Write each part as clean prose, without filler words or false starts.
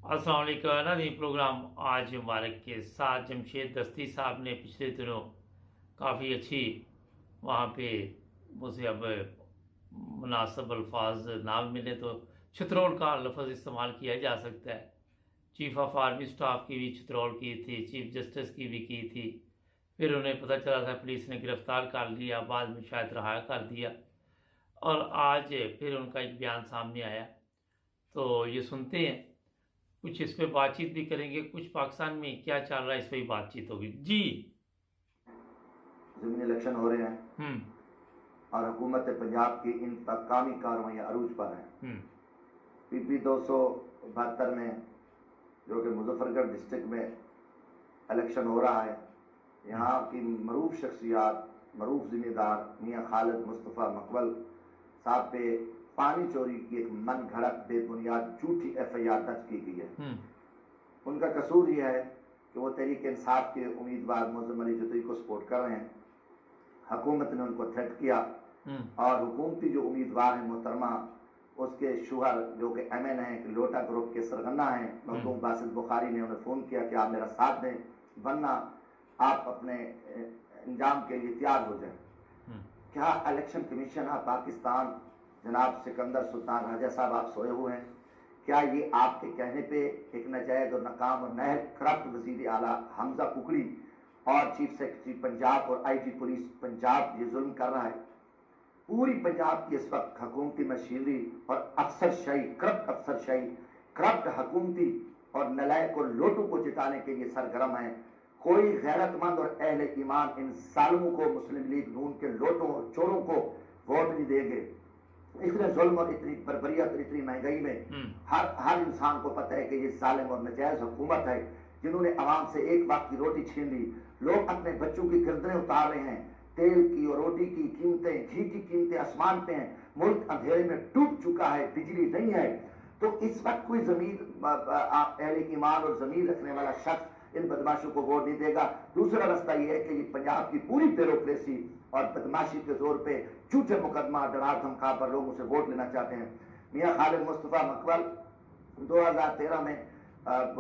अस्सलाम वालेकुम नाज़रीन। प्रोग्राम आज मुबारक के साथ जमशेद दस्ती साहब ने पिछले दिनों काफ़ी अच्छी वहाँ पे मुझे अब मुनासिब अल्फाज ना मिले तो छतरोल का लफ्ज़ इस्तेमाल किया जा सकता है। चीफ ऑफ आर्मी स्टाफ की भी छतरोल की थी, चीफ जस्टिस की भी की थी। फिर उन्हें पता चला था, पुलिस ने गिरफ़्तार कर लिया, बाद में शायद रिहा कर दिया और आज फिर उनका एक बयान सामने आया। तो ये सुनते हैं, कुछ इस पे बातचीत भी करेंगे, कुछ पाकिस्तान में क्या चल रहा है इस पे भी बातचीत होगी। जी ज़मीनी इलेक्शन हो रहे हैं और हुकूमत पंजाब की इंतकामी कार्रवाइयाँ अरूज पर हैं। पीपी 272 में जो कि मुजफ्फरगढ़ डिस्ट्रिक्ट में इलेक्शन हो रहा है, यहाँ की मरूफ शख्सियात, मरूफ जिम्मेदार मियाँ खालिद मुस्तफ़ा मकबल साहब पे पानी चोरी की एक मन घड़त बेबुनियाद झूठी FIR दर्ज की गई है। उनका कसूर यह है कि वो तहरीक इंसाफ के उम्मीदवार मोज़म अली जतोई को सपोर्ट कर रहे हैं। हुकूमत ने उनको थ्रेट किया और हुकूमती जो उम्मीदवार हैं मोहतरमा, उसके शुगर जो कि MN है, लोटा ग्रुप के सरगना हैं, मखदूम बासित बुखारी ने उन्हें फ़ोन किया कि आप मेरा साथ दें वरना आप अपने इंजाम के लिए तैयार हो जाएं। क्या इलेक्शन कमीशन ऑफ पाकिस्तान जनाब सिकंदर सुल्तान राजा साहब आप सोए हुए हैं? क्या ये आपके कहने पे एक नाजायज और नाकाम और नहर करप्ट वजीर आला हमजा कुकड़ी और चीफ सेक्रेटरी पंजाब और IG पुलिस पंजाब ये जुल्म कर रहा है? पूरी पंजाब की इस वक्त हुकूमती मशीनरी और अफसरशाही, करप्ट अफसरशाही, करप्ट हुकूमती और नलायक और लोटू को जिताने के लिए सरगर्म है। कोई गैरतमंद और अहले ईमान इन जालिमों को, मुस्लिम लीग नून के लोटों और चोरों को वोट नहीं देंगे। इतने जुल्म और इतनी बर्बरियत और इतनी महंगाई में हर इंसान को पता है कि ये जालिम और नाजायज हुकूमत है जिन्होंने आवाम से एक वक्त की रोटी छीन ली। लोग अपने बच्चों की गर्दनें उतार रहे हैं। तेल की और रोटी की कीमतें, घी की कीमतें आसमान पे हैं। मुल्क अंधेरे में डूब चुका है, बिजली नहीं है। तो इस वक्त कोई जमीन अहले ईमान और जमीन रखने वाला शख्स इन बदमाशों को वोट नहीं देगा। दूसरा रास्ता यह है कि ये पंजाब की पूरी ब्यूरोक्रेसी और बदमाशी के जोर पे झूठे मुकदमा, डरा धमका पर लोगों से वोट लेना चाहते हैं। मियाँ खालिद मुस्तफ़ा मकबल 2013 में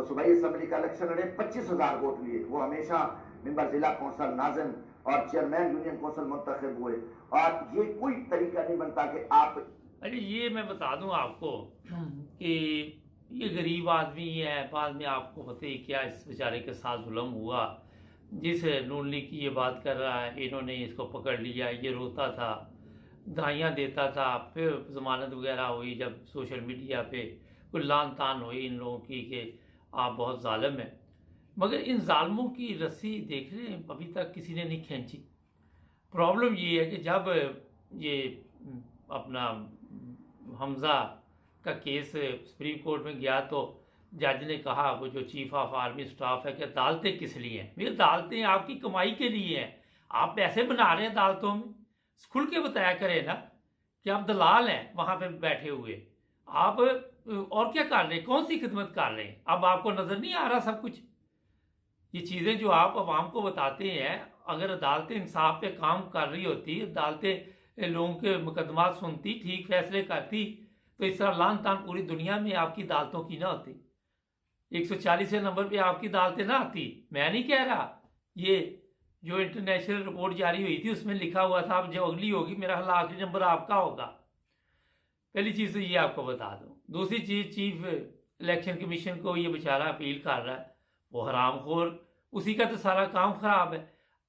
सूबाई असम्बली का इलेक्शन लड़े, 25,000 वोट लिए। वो हमेशा मेंबर जिला कौंसल नाज़िम और चेयरमैन यूनियन कौंसल मुंतखब हुए और ये कोई तरीका नहीं बनता कि आप। अरे ये मैं बता दूं आपको कि ये गरीब आदमी है। बाद में आपको पता ही क्या इस बेचारे के साथ जुल्म हुआ। जिस नून लीग की ये बात कर रहा है, इन्होंने इसको पकड़ लिया, ये रोता था, दहाइयाँ देता था। फिर जमानत वगैरह हुई, जब सोशल मीडिया पे कोई लान तान हुई इन लोगों की कि आप बहुत जालिम हैं। मगर इन जालमों की रस्सी देख रहे हैं, अभी तक किसी ने नहीं खींची। प्रॉब्लम ये है कि जब ये अपना हमजा का केस सुप्रीम कोर्ट में गया तो जज ने कहा, वो जो चीफ ऑफ आर्मी स्टाफ है, कि अदालतें किस लिए हैं? भैया अदालतें आपकी कमाई के लिए हैं। आप पैसे बना रहे हैं अदालतों में, खुल के बताया करें ना कि आप दलाल हैं वहां पे बैठे हुए। आप और क्या कर रहे हैं, कौन सी खिदमत कर रहे हैं? अब आपको नजर नहीं आ रहा सब कुछ? ये चीज़ें जो आप आवाम को बताते हैं, अगर अदालतें इंसाफ पे काम कर रही होती, अदालतें लोगों के मुकदमा सुनती, ठीक फैसले करती, तो इस तरह लान तान पूरी दुनिया में आपकी अदालतों की ना होती। 140वें नंबर पे आपकी अदालतें ना आती। मैं नहीं कह रहा, ये जो इंटरनेशनल रिपोर्ट जारी हुई थी उसमें लिखा हुआ था, अब जो अगली होगी मेरा ख्याल आखिरी नंबर आपका होगा। पहली चीज़ तो ये आपको बता दूं। दूसरी चीज़, चीफ इलेक्शन कमीशन को ये बेचारा अपील कर रहा है, वो हरामखोर, उसी का तो सारा काम खराब है।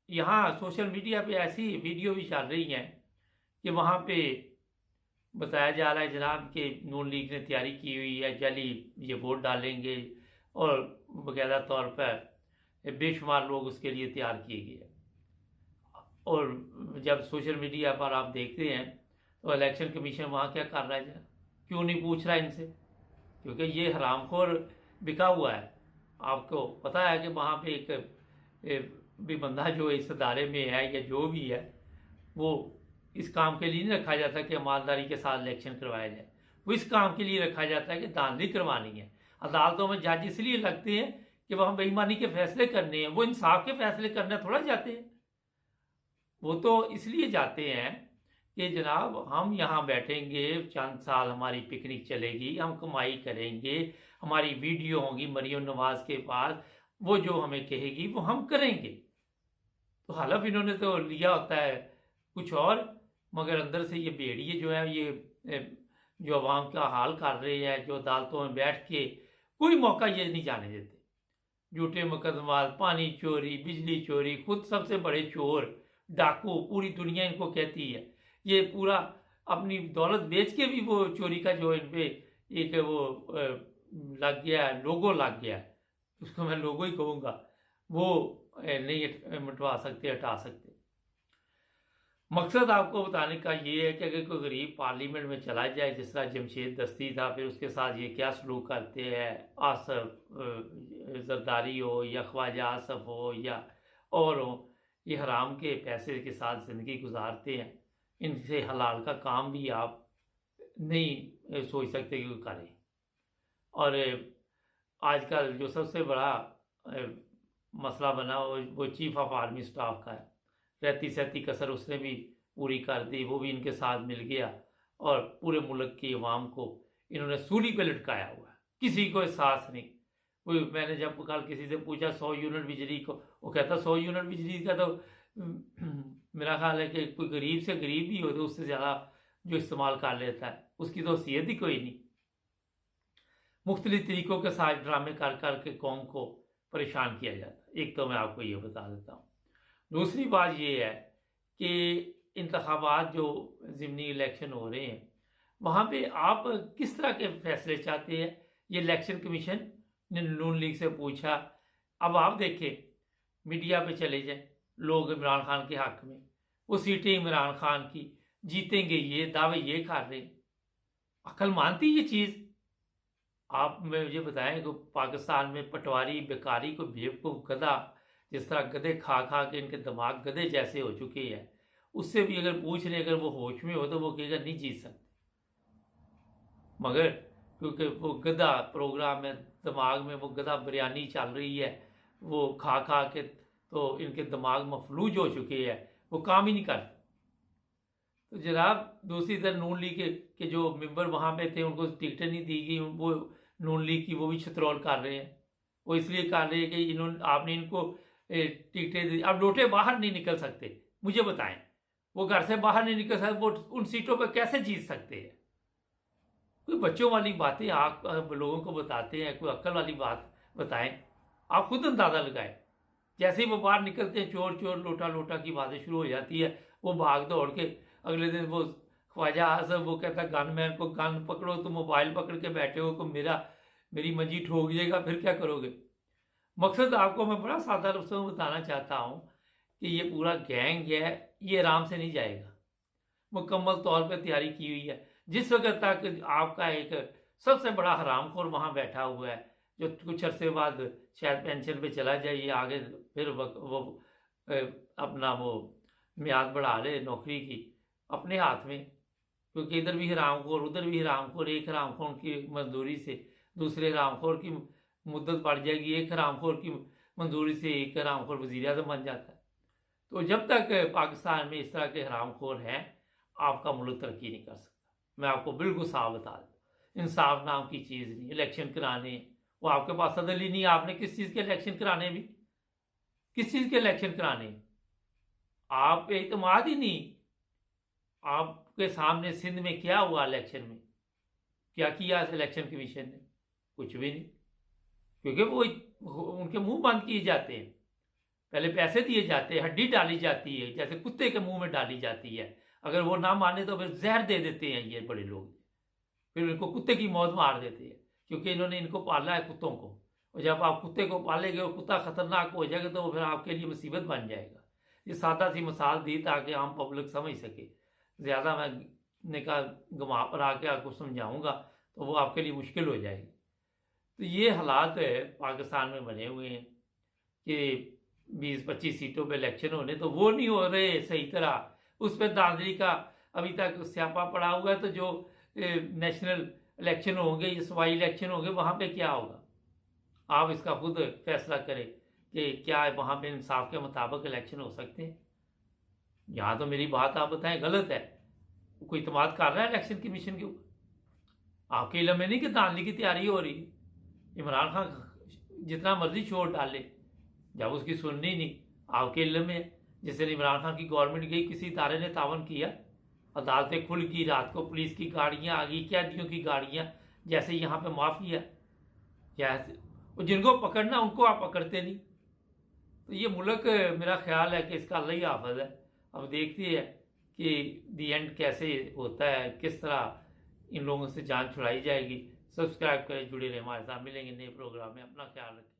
यहाँ सोशल मीडिया पे ऐसी वीडियो भी चल रही हैं कि वहाँ पे बताया जा रहा है जनाब कि नून लीग ने तैयारी की हुई है, जली ये वोट डालेंगे और बाकायदा तौर पर बेशुमार लोग उसके लिए तैयार किए गए। और जब सोशल मीडिया पर आप देखते हैं तो इलेक्शन कमीशन वहाँ क्या कर रहा है, जरा क्यों नहीं पूछ रहा इनसे? क्योंकि ये हरामखोर बिका हुआ है। आपको पता है कि वहाँ पे एक भी बंदा जो इस अदारे में है या जो भी है, वो इस काम के लिए नहीं रखा जाता कि ईमानदारी के साथ इलेक्शन करवाया जाए। वो इस काम के लिए रखा जाता है कि धांधली करवानी है। अदालतों में जज इसलिए लगते हैं कि वहाँ बेईमानी के फैसले करने हैं, वो इंसाफ के फैसले करने थोड़ा जाते हैं। वो तो इसलिए जाते हैं कि जनाब हम यहाँ बैठेंगे, चंद साल हमारी पिकनिक चलेगी, हम कमाई करेंगे, हमारी वीडियो होगी मरियम नवाज के पास, वो जो हमें कहेगी वो हम करेंगे। तो हलफ इन्होंने तो लिया होता है कुछ और, मगर अंदर से ये भेड़िए जो है ये जो अवाम का हाल कर रहे हैं, जो अदालतों में बैठ के कोई मौका ये नहीं जाने देते। झूठे मुकदमा, पानी चोरी, बिजली चोरी, खुद सबसे बड़े चोर डाकू, पूरी दुनिया इनको कहती है। ये पूरा अपनी दौलत बेच के भी वो चोरी का जो इन पे एक वो लग गया है, लोगो लग गया है, उसको मैं लोगो ही कहूँगा, वो नहीं मिटवा सकते, हटा सकते। मकसद आपको बताने का ये है कि अगर कोई गरीब पार्लियामेंट में चला जाए, जिस तरह जमशेद दस्ती था, फिर उसके साथ ये क्या सलूक करते हैं, आसफ जरदारी हो या ख्वाजा आसफ हो या और हो, ये हराम के पैसे के साथ ज़िंदगी गुजारते हैं। इनसे हलाल का काम भी आप नहीं सोच सकते कि करें। और आजकल जो सबसे बड़ा मसला बना वो चीफ ऑफ आर्मी स्टाफ का है। रहती सहती कसर उसने भी पूरी कर दी, वो भी इनके साथ मिल गया और पूरे मुल्क की अवाम को इन्होंने सूली पे लटकाया हुआ है। किसी को एहसास नहीं। कोई मैंने जब कल किसी से पूछा 100 यूनिट बिजली को, वो कहता 100 यूनिट बिजली का तो मेरा ख्याल है कि कोई गरीब से गरीब ही हो तो उससे ज़्यादा जो इस्तेमाल कर लेता है उसकी तो हैसियत ही कोई नहीं। मुख्तलिफ तरीक़ों के साथ ड्रामे कर कर के कौम को परेशान किया जाता है। एक तो मैं आपको ये बता देता हूँ। दूसरी बात ये है कि इंतखाबात जो ज़िमनी इलेक्शन हो रहे हैं, वहाँ पे आप किस तरह के फैसले चाहते हैं? ये इलेक्शन कमीशन ने नून लीग से पूछा। अब आप देखें, मीडिया पे चले जाएं, लोग इमरान खान के हक़ में, वो सीटें इमरान खान की जीतेंगे, ये दावे ये कर रहे हैं। अकल मानती ये चीज़? आप मुझे बताएं कि पाकिस्तान में पटवारी, बेकारी को बेवकूफ़, गधा, जिस तरह गधे खा खा के इनके दिमाग गधे जैसे हो चुके हैं, उससे भी अगर पूछ लें, अगर वो होश में हो तो वो कहेगा नहीं जीत सकते। मगर क्योंकि वो गधा प्रोग्राम में दिमाग में वो गधा बिरयानी चल रही है, वो खा खा के तो इनके दिमाग मफलूज हो चुके हैं, वो काम ही नहीं करते। तो जनाब दूसरी तरफ नून लीग के जो मेंबर वहाँ पे थे, उनको टिकटें नहीं दी गई, वो नून लीग की वो भी छतरौल कर रहे हैं। वो इसलिए कर रहे हैं कि इन्होंने आपने इनको टिकटें दी। अब लोटे बाहर नहीं निकल सकते। मुझे बताएं, वो घर से बाहर नहीं निकल सकते, वो उन सीटों पर कैसे जीत सकते हैं? कोई बच्चों वाली बातें आप लोगों को बताते हैं, कोई अक्ल वाली बात बताएं। आप खुद अंदाज़ा लगाएं। जैसे ही वो बाहर निकलते हैं, चोर चोर लोटा लोटा की बातें शुरू हो जाती है। वो भाग दौड़ के अगले दिन वो ख्वाजा आसफ वो कहता गनमैन को, गन पकड़ो, तो मोबाइल पकड़ के बैठे हो, तो मेरी मंजी ठोक जाएगा, फिर क्या करोगे? मकसद आपको मैं बड़ा सादा लफ्ज़ों में बताना चाहता हूँ कि ये पूरा गैंग है, ये आराम से नहीं जाएगा। मुकम्मल तौर पर तैयारी की हुई है। जिस वक्त तक आपका एक सबसे बड़ा हरामखोर वहाँ बैठा हुआ है, जो कुछ अरसे बाद शायद पेंशन पे चला जाए, ये आगे फिर वो अपना वो मियाद बढ़ा ले नौकरी की अपने हाथ में, क्योंकि इधर भी हरामखोर उधर भी हरामखोर। एक हरामखोर की मजदूरी से दूसरे हरामखोर की मुद्दत बढ़ जाएगी, एक हरामखोर की मंजूरी से एक हरामखोर वज़ीर आज़म बन जाता है। तो जब तक पाकिस्तान में इस तरह के हरामखोर हैं, आपका मुल्क तरक्की नहीं कर सकता। मैं आपको बिल्कुल साफ बता दूँ, इंसाफ नाम की चीज़ नहीं। इलेक्शन कराने वो आपके पास सदल ही नहीं। आपने किस चीज़ के इलेक्शन कराने? भी किस चीज़ के इलेक्शन कराने? आप पे इत्मीनान ही नहीं। आपके सामने सिंध में क्या हुआ इलेक्शन में? क्या किया इलेक्शन कमीशन ने? कुछ भी नहीं, क्योंकि वो उनके मुंह बंद किए जाते हैं। पहले पैसे दिए जाते हैं, हड्डी डाली जाती है, जैसे कुत्ते के मुंह में डाली जाती है। अगर वो ना माने तो फिर जहर दे देते हैं ये बड़े लोग, फिर इनको कुत्ते की मौत मार देते हैं, क्योंकि इन्होंने इनको पाला है कुत्तों को। और जब आप कुत्ते को पालेंगे और कुत्ता खतरनाक हो जाएगा तो फिर आपके लिए मुसीबत बन जाएगा। ये सादा सी मिसाल दी ताकि आम पब्लिक समझ सके। ज़्यादा मैं कहा घुमा पर आके आपको समझाऊंगा तो वो आपके लिए मुश्किल हो जाएगी। तो ये हालात पाकिस्तान में बने हुए हैं कि 20-25 सीटों पे इलेक्शन होने, तो वो नहीं हो रहे सही तरह। उस पर दांधली का अभी तक स्यापा पड़ा हुआ है। तो जो नेशनल इलेक्शन होंगे, ये सूबाई इलेक्शन होंगे, वहाँ पे क्या होगा? आप इसका खुद फैसला करें कि क्या वहाँ पे इंसाफ के मुताबिक इलेक्शन हो सकते हैं। यहाँ तो मेरी बात आप बताएं गलत है। कोई इत्मीनान कर रहा है इलेक्शन कमीशन के ऊपर? आपके इल्म में नहीं कि दांधली की तैयारी हो रही है? इमरान खान जितना मर्जी शोर डाले, जब उसकी सुननी नहीं, आपके इल्म में। जिस दिन इमरान खान की गवर्नमेंट गई, किसी इदारे ने तावन किया? अदालतें खुल गई, रात को पुलिस की गाड़ियाँ आ गई, कैदियों की गाड़ियाँ, जैसे यहाँ पे माफिया, जैसे जिनको पकड़ना उनको आप पकड़ते नहीं। तो ये मुल्क, मेरा ख्याल है कि इसका अल्लाह ही हाफिज है। अब देखते हैं कि दी एंड कैसे होता है, किस तरह इन लोगों से जान छुड़ाई जाएगी। सब्सक्राइब करें, जुड़े रहें हमारे साथ। मिलेंगे नए प्रोग्राम में। अपना ख्याल रखें।